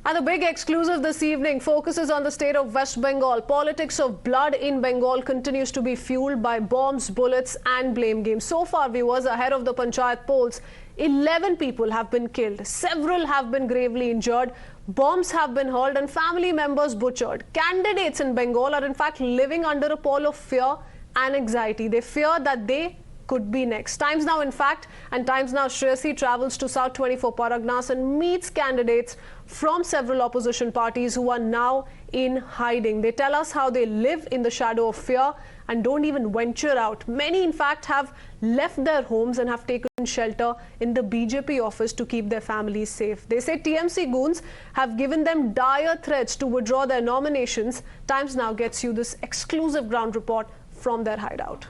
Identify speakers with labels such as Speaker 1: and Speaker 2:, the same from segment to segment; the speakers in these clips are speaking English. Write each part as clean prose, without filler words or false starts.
Speaker 1: And the big exclusive this evening focuses on the state of West Bengal. Politics of blood in Bengal continues to be fueled by bombs, bullets and blame games. So far, viewers, ahead of the Panchayat polls, 11 people have been killed. Several have been gravely injured. Bombs have been hurled and family members butchered. Candidates in Bengal are in fact living under a pall of fear and anxiety. They fear that they could be next. Times Now, in fact, and Times Now Shreyasi travels to South 24 Paragnas and meets candidates from several opposition parties who are now in hiding. They tell us how they live in the shadow of fear and don't even venture out. Many, in fact, have left their homes and have taken shelter in the BJP office to keep their families safe. They say TMC goons have given them dire threats to withdraw their nominations. Times Now gets you this exclusive ground report from their hideout.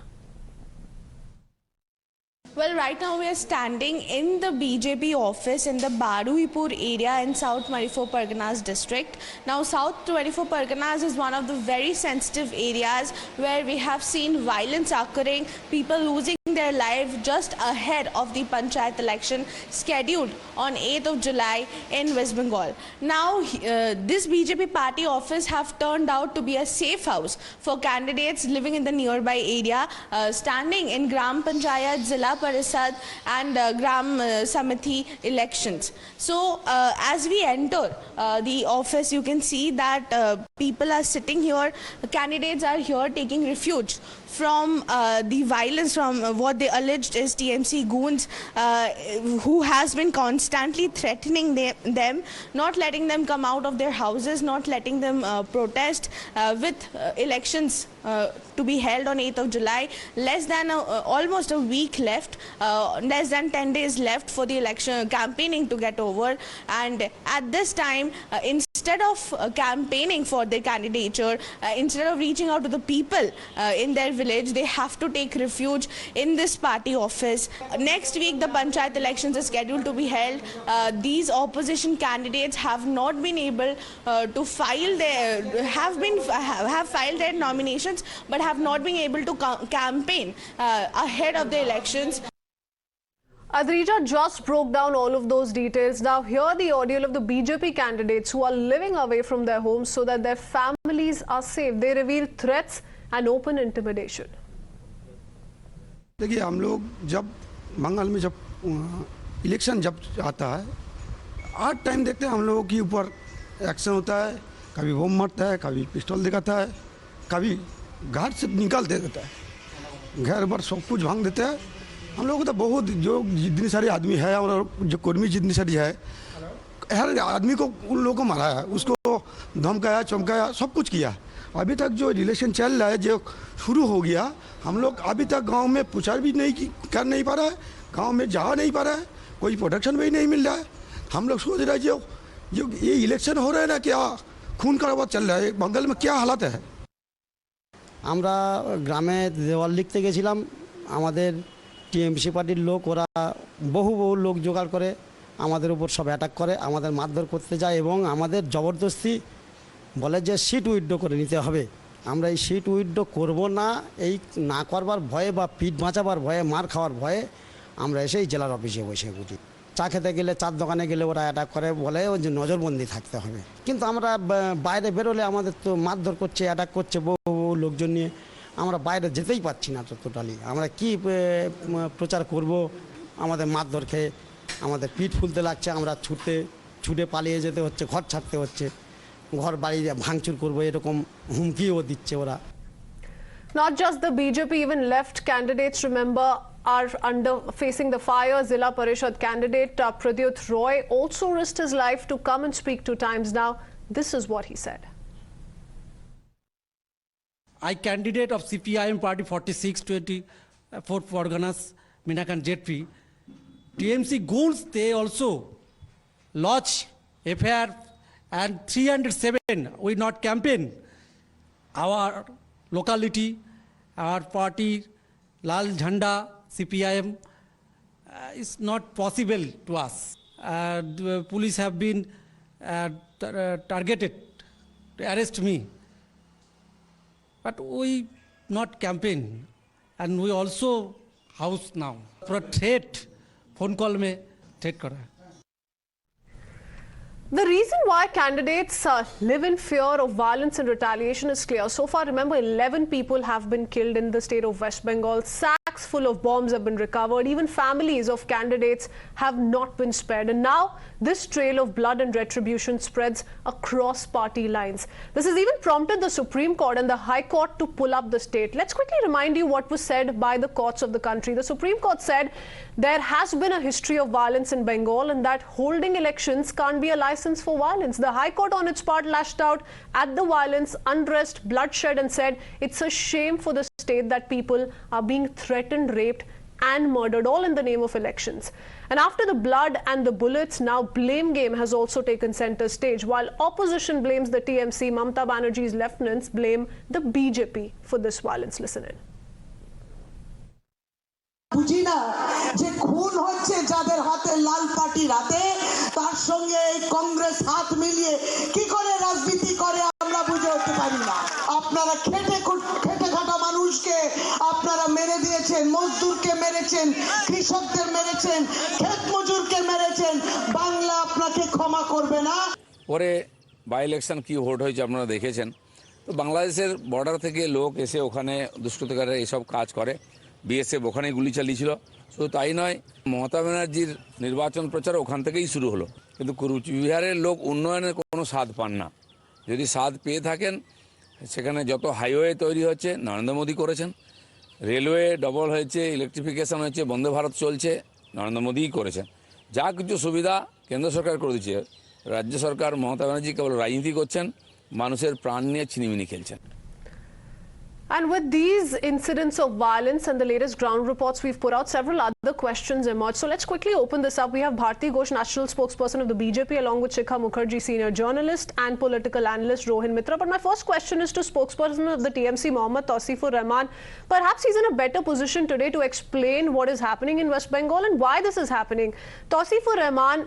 Speaker 2: Well, right now we are standing in the BJP office in the Baruipur area in South 24 Parganas district. Now, South 24 Parganas is one of the very sensitive areas where we have seen violence occurring, people losing their life just ahead of the Panchayat election scheduled on 8th of July in West Bengal. Now, this BJP party office have turned out to be a safe house for candidates living in the nearby area, standing in Gram Panchayat, Zilla Parishad and Gram Samiti elections. So, as we enter the office, you can see that people are sitting here, candidates are here taking refuge from the violence, from what they alleged is TMC goons who has been constantly threatening them, not letting them come out of their houses, not letting them protest with elections to be held on 8th of July. Less than almost a week left, less than 10 days left for the election campaigning to get over. And at this time, instead of campaigning for their candidature, instead of reaching out to the people in their village, they have to take refuge in this party office. Next week, the Panchayat elections are scheduled to be held. These opposition candidates have not been able to file their, have filed their nominations, but have not been able to campaign ahead of the elections.
Speaker 1: Adrija just broke down all of those details. Now hear the audio of the BJP candidates who are living away from their homes so that their families are safe. They reveal threats and open intimidation.
Speaker 3: देखिए, हम लोग जब बंगाल में जब election जब आता है, हर time देखते हैं हम लोगों के ऊपर एक्शन होता है. कभी बम मारता है, कभी पिस्टल दिखाता है, कभी घर से निकाल देता है, घर पर सब कुछ भांग देते हैं. हम लोग को तो बहुत जो जितनी सारी आदमी है और जो कर्मी जितनी सारी है, हर आदमी को उन लोगों को मारा है, उसको धमकाया, चमकाया, सब कुछ किया. अभी तक जो रिलेशन चल रहा है, जो शुरू हो गया, हम लोग अभी तक गांव में प्रचार भी नहीं कर नहीं पा रहा है, गांव में जा नहीं पा रहा है, कोई प्रोटेक्शन भी नहीं मिल रहा है. हम लोग सोच रहे हैं जो ये इलेक्शन हो रहा है ना, क्या खून खराबा चल रहा है, बंगाल में क्या हालत है.
Speaker 4: আমরা গ্রামে দেওয়াল লিখতে গেছিলাম, আমাদের টিএমসি পার্টির লোক ওরা বহু লোক জোগাড় করে আমাদের উপর সব অ্যাটাক করে, আমাদের মারধর করতে যায় এবং আমাদের জবরদস্তি বলে যে সিট উইথড্র করে নিতে হবে. আমরা এই সিট উইথড্র করব না, এই না করবার ভয়ে বা পিঠ বাঁচাবার ভয়ে, মার খাওয়ার ভয়ে আমরা এসে এই জেলার অফিসে বসে বুঝি. চা খেতে গেলে, চার দোকানে গেলে ওরা অ্যাটাক করে, বলে যে নজরবন্দি থাকতে হবে. কিন্তু আমরা বাইরে বেরোলে আমাদের তো মারধর করছে, অ্যাটাক করছে বহু লোকজন নিয়ে, আমরা বাইরে যেতেই পারছি না. তো টোটালি আমরা কি প্রচার করব, আমাদের মারধর খেয়ে আমাদের পিঠ ফুলতে লাগছে, আমরা ছুটে পালিয়ে যেতে হচ্ছে, ঘর ছাড়তে হচ্ছে, ঘর বাড়ি ভাঙচুর করবো এরকম হুমকিও দিচ্ছে ওরা.
Speaker 1: Not just the BJP, even left candidates, remember, are facing the fire. Zilla Parishad candidate Pradyut Roy also risked his life to come and speak to Times Now. This is what he said.
Speaker 5: I candidate of CPIM party 4624 Parganas, Minakan JP. TMC goons, they also lodge FIR and 307 we not campaign. Our locality, our party, Lal Jhanda, CPIM, is not possible to us. The police have been targeted to arrest me. But we not campaign, and we also house now. For a threat, phone call में threat करा.
Speaker 1: The reason why candidates live in fear of violence and retaliation is clear. So far, remember, 11 people have been killed in the state of West Bengal. Sacks full of bombs have been recovered. Even families of candidates have not been spared. And now, this trail of blood and retribution spreads across party lines. This has even prompted the Supreme Court and the High Court to pull up the state. Let's quickly remind you what was said by the courts of the country. The Supreme Court said there has been a history of violence in Bengal and that holding elections can't be a license for violence. The High Court on its part lashed out at the violence, unrest, bloodshed and said it's a shame for the state that people are being threatened, raped and murdered, all in the name of elections. And after the blood and the bullets, now blame game has also taken center stage. While opposition blames the TMC, Mamata Banerjee's lieutenants blame the BJP for this violence. Listen in.
Speaker 6: বুঝি না যে খুন হচ্ছে যাদের হাতে লাল পাটি রাতে তার সঙ্গে কংগ্রেস হাত মিলিয়ে কি করে রাজনীতি করে আমরা বুঝে উঠতে পারি না আপনারা খেটে খাটা মানুষকে আপনারা মেরে দিয়েছেন মজদুরকে মেরেছেন কৃষকদের মেরেছেন ক্ষেত মজুরকে মেরেছেন বাংলা আপনাকে ক্ষমা করবে না
Speaker 7: পরে বাই ইলেকশন কি ভোট হয়েছে আপনারা দেখেছেন তো বাংলাদেশের বর্ডার থেকে লোক এসে ওখানে দুষ্কৃতকারীরা এইসব কাজ করে বিএসএফ ওখানে গুলি চালিয়েছিল শুধু তাই নয় মমতা ব্যানার্জির নির্বাচন প্রচার ওখান থেকেই শুরু হলো কিন্তু কুচবিহারের লোক উন্নয়নের কোনো স্বাদ পান না যদি স্বাদ পেয়ে থাকেন সেখানে যত হাইওয়ে তৈরি হচ্ছে নরেন্দ্র মোদী করেছেন রেলওয়ে ডবল হয়েছে ইলেকট্রিফিকেশন হয়েছে বন্দে ভারত চলছে নরেন্দ্র মোদীই করেছেন যা কিছু সুবিধা কেন্দ্র সরকার করে দিচ্ছে রাজ্য সরকার মমতা ব্যানার্জি কেবল রাজনীতি করছেন মানুষের প্রাণ নিয়ে ছিনিমিনি খেলছেন
Speaker 1: And with these incidents of violence and the latest ground reports we've put out, several other questions emerged. So let's quickly open this up. We have Bharti Ghosh, national spokesperson of the BJP, along with Shikha Mukherjee, senior journalist and political analyst Rohan Mitra. But my first question is to spokesperson of the TMC, Mohammed Tauseef Rahman. Perhaps he's in a better position today to explain what is happening in West Bengal and why this is happening. Tauseef Rahman,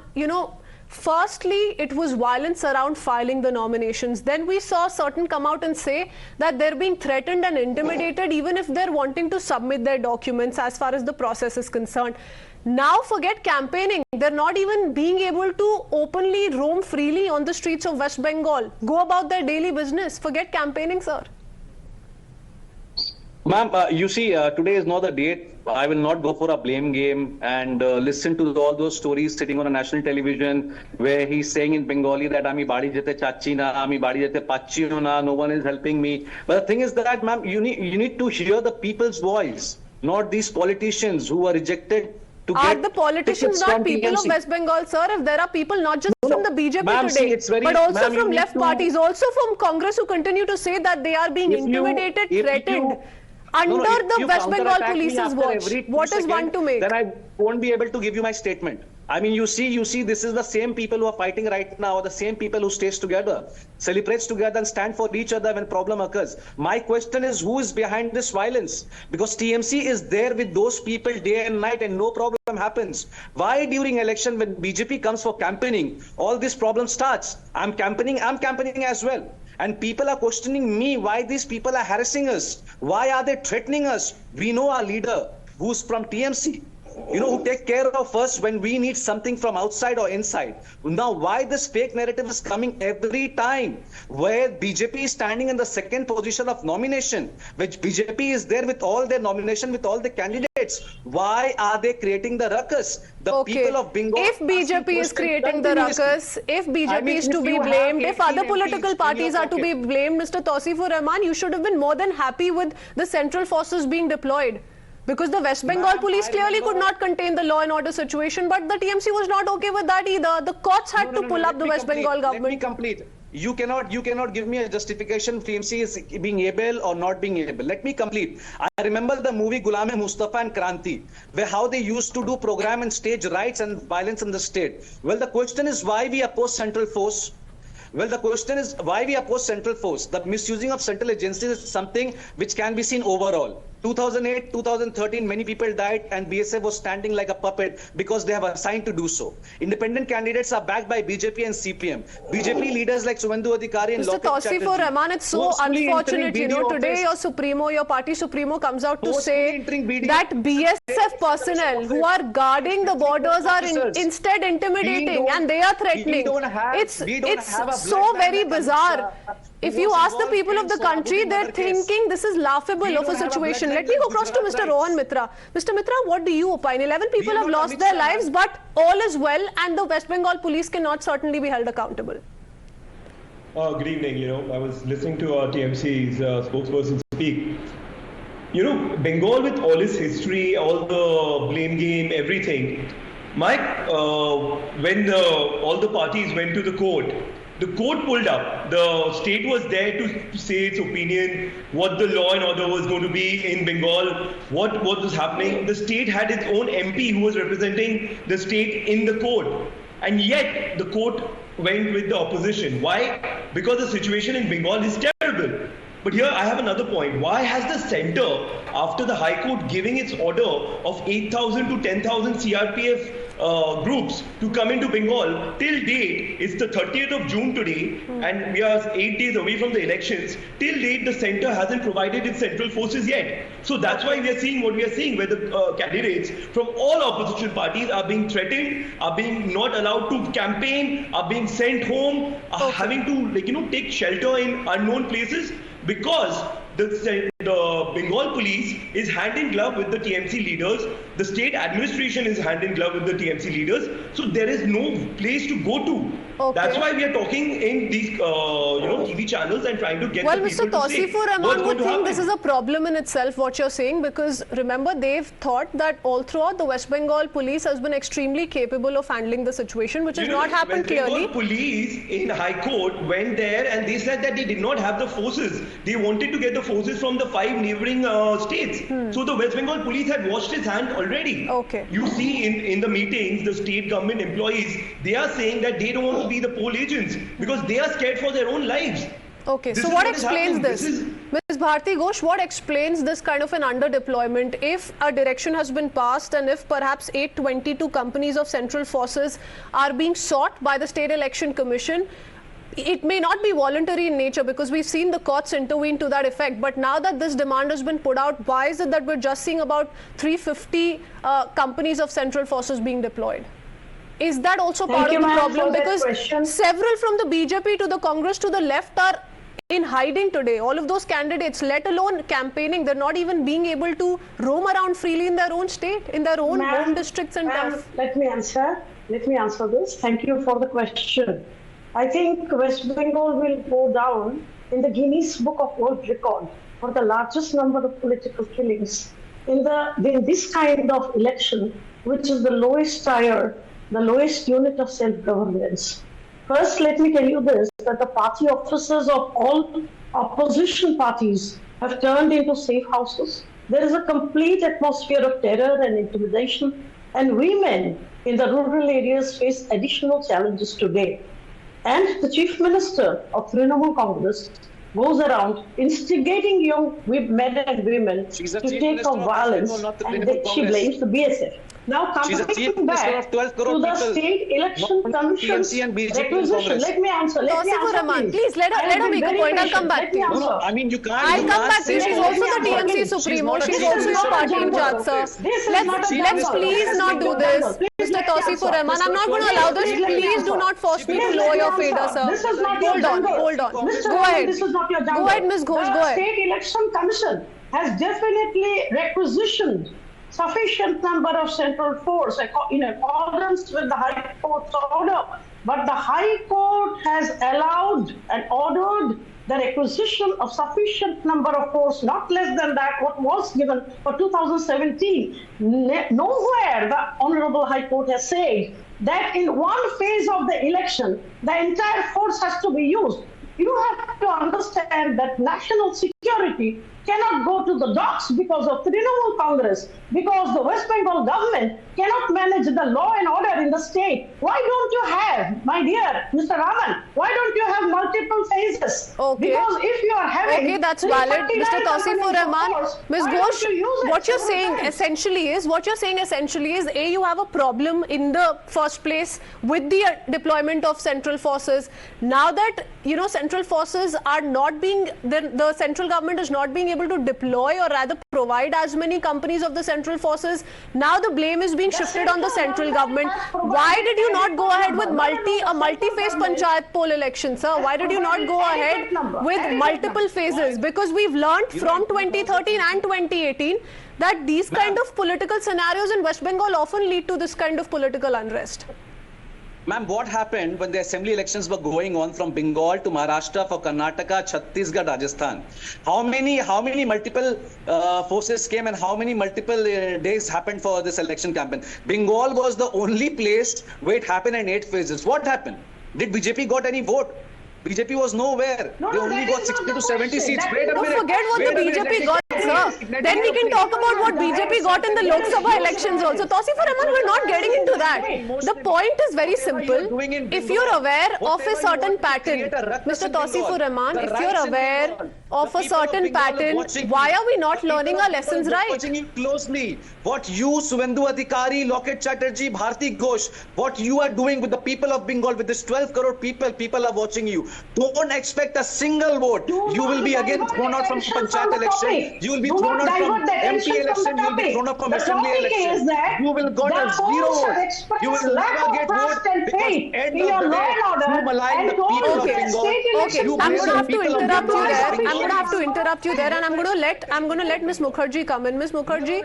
Speaker 1: firstly, it was violence around filing the nominations. Then we saw certain come out and say that they're being threatened and intimidated even if they're wanting to submit their documents as far as the process is concerned. Now forget campaigning. They're not even being able to openly roam freely on the streets of West Bengal. Go about their daily business. Forget campaigning, sir.
Speaker 8: Ma'am, you see, today is not the date. I will not go for a blame game and listen to all those stories sitting on a national television where he's saying in Bengali that Ami badi jete chachi na, Ami badi jete pachi na, no one is helping me. But the thing is that, ma'am, you need to hear the people's voice, not these politicians who are rejected.
Speaker 1: Are the politicians not people of West Bengal, sir? If there are people not just from the BJP today, but also from left parties, also from Congress who continue to say that they are being intimidated, threatened. Under the West Bengal police's watch, what is one to make?
Speaker 8: Then I won't be able to give you my statement. I mean, you see, this is the same people who are fighting right now, the same people who stays together, celebrates together and stand for each other when problem occurs. My question is, who is behind this violence? Because TMC is there with those people day and night and no problem happens. Why during election when BJP comes for campaigning, all this problem starts? I'm campaigning as well. And people are questioning me why these people are harassing us. Why are they threatening us? We know our leader who's from TMC. Who take care of us when we need something from outside or inside. Now, why this fake narrative is coming every time where BJP is standing in the second position of nomination, which BJP is there with all their nomination, with all the candidates. Why are they creating the ruckus? The people of Bengal.
Speaker 1: If BJP is creating the ruckus, if BJP is to be blamed, if other political parties are to be blamed, Mr. Tauseef Rahman, you should have been more than happy with the central forces being deployed. Because the West Bengal police clearly could not contain the law and order situation, but the TMC was not okay with that either. The courts had to pull up the West Bengal government.
Speaker 8: Let me complete. You cannot give me a justification TMC is being able or not being able. Let me complete. I remember the movie Ghulam-e-Mustafa and Kranti, where how they used to do program and stage riots and violence in the state. Well, the question is why we oppose central force. The misusing of central agencies is something which can be seen overall. 2008, 2013, many people died and BSF was standing like a puppet because they have assigned to do so. Independent candidates are backed by BJP and CPM. BJP leaders like Suvendu Adhikari and
Speaker 1: Mr. Tauseef Rahman, it's so unfortunate, you know, today your Supremo, your party Supremo comes out to say that BSF personnel who are guarding the borders are instead intimidating and they are threatening. It's so very bizarre. If you ask the people of the country, they're thinking this is laughable of a situation. Let me go across to Mr. Rohan Mitra. Mr. Mitra, what do you opine? 11 people have lost their lives, but all is well and the West Bengal police cannot certainly be held accountable.
Speaker 9: Good evening. You know, I was listening to TMC's spokesperson speak. You know, Bengal with all its history, all the blame game, everything. Mike, when all the parties went to the court pulled up. The state was there to say its opinion, what the law and order was going to be in Bengal, what was happening. The state had its own MP who was representing the state in the court. And yet the court went with the opposition. Why? Because the situation in Bengal is terrible. But here I have another point. Why has the centre, after the High Court giving its order of 8,000 to 10,000 CRPF groups to come into Bengal, till date, it's the 30th of June today, and we are 8 days away from the elections, till date the centre hasn't provided its central forces yet. So that's why we are seeing what we are seeing, where the candidates from all opposition parties are being threatened, are being not allowed to campaign, are being sent home, are having to take shelter in unknown places, because the Bengal police is hand in glove with the TMC leaders. The state administration is hand in glove with the TMC leaders. So there is no place to go to. Okay. That's why we are talking in these TV channels and trying to get the people
Speaker 1: Mr. Tauseef Rahman would think this is a problem in itself, what you're saying, because remember, they've thought that all throughout the West Bengal police has been extremely capable of handling the situation, which has not happened clearly.
Speaker 9: Bengal police in High Court went there and they said that they did not have the forces. They wanted to get the forces from the 5 neighboring states. So the West Bengal police had washed its hand already.
Speaker 1: Okay.
Speaker 9: You see in the meetings, the state government employees, they are saying that they don't want to be the poll agents because they are scared for their own lives.
Speaker 1: Okay, so what explains this? Ms. Bharti Ghosh, what explains this kind of an under-deployment? If a direction has been passed and if perhaps 822 companies of central forces are being sought by the State Election Commission, it may not be voluntary in nature because we've seen the courts intervene to that effect. But now that this demand has been put out, why is it that we're just seeing about 350 companies of central forces being deployed? Is that also part of the problem? Because several from the BJP to the Congress to the left are in hiding today. All of those candidates, let alone campaigning, they're not even being able to roam around freely in their own state, in their own home districts and tough.
Speaker 6: Let me answer this. Thank you for the question. I think West Bengal will go down in the Guinness Book of World Record for the largest number of political killings in this kind of election, which is the lowest tier, the lowest unit of self-governance. First, let me tell you this, that the party officers of all opposition parties have turned into safe houses. There is a complete atmosphere of terror and intimidation, and women in the rural areas face additional challenges today. And the Chief Minister of Trinamool Congress goes around instigating young men and women to take up violence, and she blames the BSF. Now coming back to the State Election Commission requisition, let me answer.
Speaker 1: Please let her make a point. I'll come back to you.
Speaker 8: I mean, you can't.
Speaker 1: I'll come back to you. She's also the TMC Supremo. She's also your party in charge, sir. Let's please not do this. Mr. Tauseef Rahman, I'm not going to allow this. Please do not force me to lower your fader, sir. Hold on. Go ahead. Go ahead, Ms. Ghosh. Go ahead.
Speaker 6: The State Election Commission has definitely requisitioned sufficient number of central force in accordance with the High Court's order. But the High Court has allowed and ordered the requisition of sufficient number of force, not less than that what was given for 2017. Nowhere the Honorable High Court has said that in one phase of the election, the entire force has to be used. You have to understand that national security cannot go to the docks because of Trinamool Congress, because the West Bengal government cannot manage the law and order in the state. Why don't you have, my dear Mr. Rahman, why don't you have multiple phases?
Speaker 1: Okay.
Speaker 6: Because if you are having...
Speaker 1: Okay, that's valid. Mr. Tauseef Rahman, Ms. Ghosh, what you're saying essentially is, A, you have a problem in the first place with the deployment of central forces. Now that, central forces are not being, the central government is not being able to deploy or rather provide as many companies of the central forces. Now the blame is being shifted on the central government. Why did you not go ahead with a multi-phase Panchayat poll election, sir? Why did you not go ahead with multiple phases? Because we've learned from 2013 and 2018 that these kind of political scenarios in West Bengal often lead to this kind of political unrest.
Speaker 8: Ma'am, what happened when the assembly elections were going on from Bengal to Maharashtra, for Karnataka, Chhattisgarh, Rajasthan? How many multiple forces came and how many multiple days happened for this election campaign? Bengal was the only place where it happened in 8 phases. What happened? Did BJP got any vote? BJP was nowhere. They only got 60 to 70 seats. Wait a minute.
Speaker 1: Forget what the BJP got, sir. Then we can talk about what BJP got in the Lok Sabha elections also. Tauseef Rahman, we're not getting into that. The point is very simple. If you're aware of a certain pattern, Mr. Tauseef Rahman, if you're aware of a certain pattern, why are we not learning our lessons right?
Speaker 8: Watching you closely. What you, Suvendu Adhikari, Loket Chatterjee, Bharti Ghosh, what you are doing with the people of Bengal, with this 12 crore people are watching you. Don't expect a single vote. You will be again thrown out from Panchayat election. You will be thrown out from MP election. You will be thrown out from assembly election. You will got a 0 vote. You will never get vote because end of the day, you malign the people of Bengal.
Speaker 1: Okay, I'm going to have to interrupt you there. I'm going to have to interrupt you there, and I'm going to let Ms. Mukherjee come in. Ms. Mukherjee,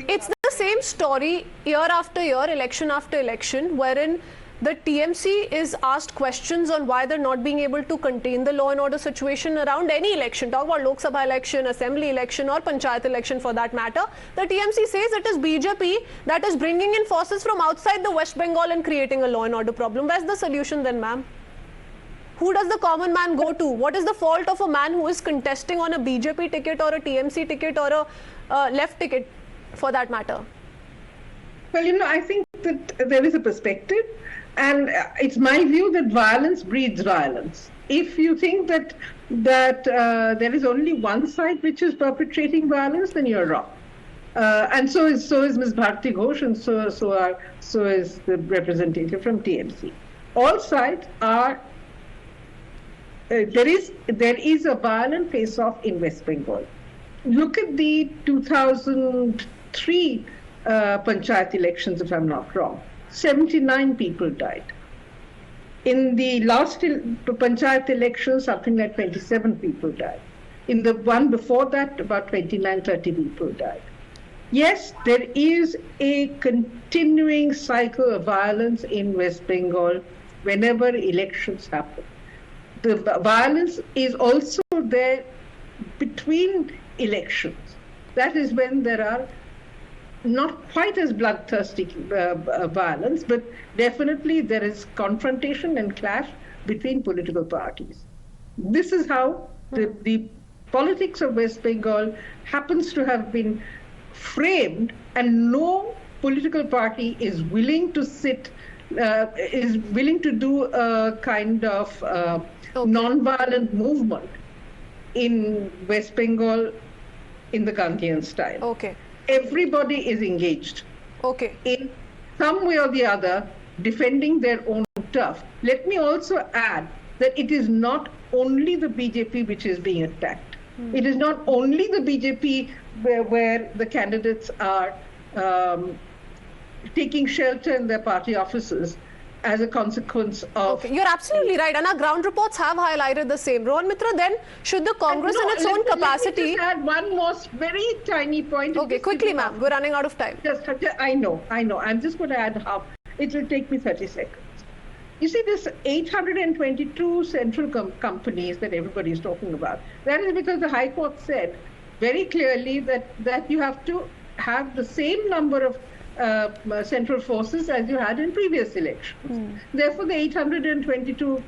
Speaker 1: it's the same story year after year, election after election, wherein the TMC is asked questions on why they're not being able to contain the law and order situation around any election. Talk about Lok Sabha election, assembly election or Panchayat election for that matter. The TMC says it is BJP that is bringing in forces from outside the West Bengal and creating a law and order problem. Where's the solution then, ma'am? Who does the common man go to? What is the fault of a man who is contesting on a BJP ticket or a TMC ticket or a left ticket for that matter?
Speaker 10: Well, I think that there is a perspective. And it's my view that violence breeds violence. If you think that there is only one side which is perpetrating violence, then you're wrong. And so is Ms. Bharti Ghosh, and so is the representative from TMC. All sides are. There is a violent face-off in West Bengal. Look at the 2003 Panchayat elections, if I'm not wrong. 79 people died. In the last Panchayat election, something like 27 people died. In the one before that, about 29, 30 people died. Yes, there is a continuing cycle of violence in West Bengal whenever elections happen. The violence is also there between elections. That is when there are not quite as bloodthirsty violence, but definitely there is confrontation and clash between political parties. This is how the politics of West Bengal happens to have been framed, and no political party is willing to do a kind of non-violent movement in West Bengal in the Gandhian style.
Speaker 1: Okay.
Speaker 10: Everybody is engaged.
Speaker 1: Okay.
Speaker 10: In some way or the other, defending their own turf. Let me also add that it is not only the BJP which is being attacked. It is not only the BJP where the candidates are taking shelter in their party offices as a consequence of...
Speaker 1: Okay, you're absolutely right, and our ground reports have highlighted the same. Rohan Mitra, then, should the Congress in its own capacity...
Speaker 10: Let me just add one more very tiny point.
Speaker 1: Okay, quickly, ma'am. We're running out of time.
Speaker 10: I know. I'm just going to add half. It will take me 30 seconds. You see, this 822 central companies that everybody is talking about, that is because the High Court said very clearly that you have to have the same number of central forces as you had in previous elections. Therefore, the 822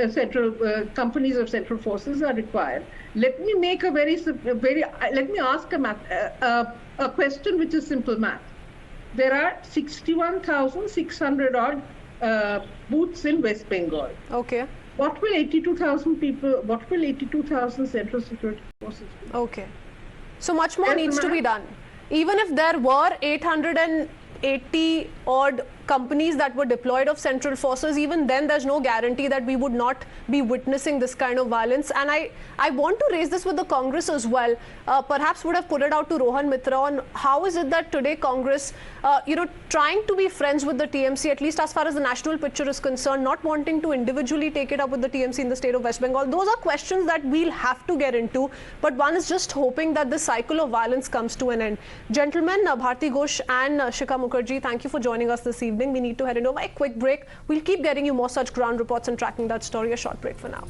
Speaker 10: central companies of central forces are required. Let me make a let me ask a question which is simple math. There are 61,600 odd booths in West Bengal.
Speaker 1: Okay.
Speaker 10: What will 82,000 people, what will 82,000 central security forces do?
Speaker 1: Okay. So much more needs to be done. Even if there were 880 odd companies that were deployed of central forces, even then there's no guarantee that we would not be witnessing this kind of violence. And I want to raise this with the Congress as well. Perhaps would have put it out to Rohan Mitra on how is it that today Congress, trying to be friends with the TMC, at least as far as the national picture is concerned, not wanting to individually take it up with the TMC in the state of West Bengal. Those are questions that we'll have to get into, but one is just hoping that the cycle of violence comes to an end. Gentlemen, Bharti Ghosh and Shikha Mukherjee, thank you for joining us this evening. We need to head into a quick break. We'll keep getting you more such ground reports and tracking that story. A short break for now.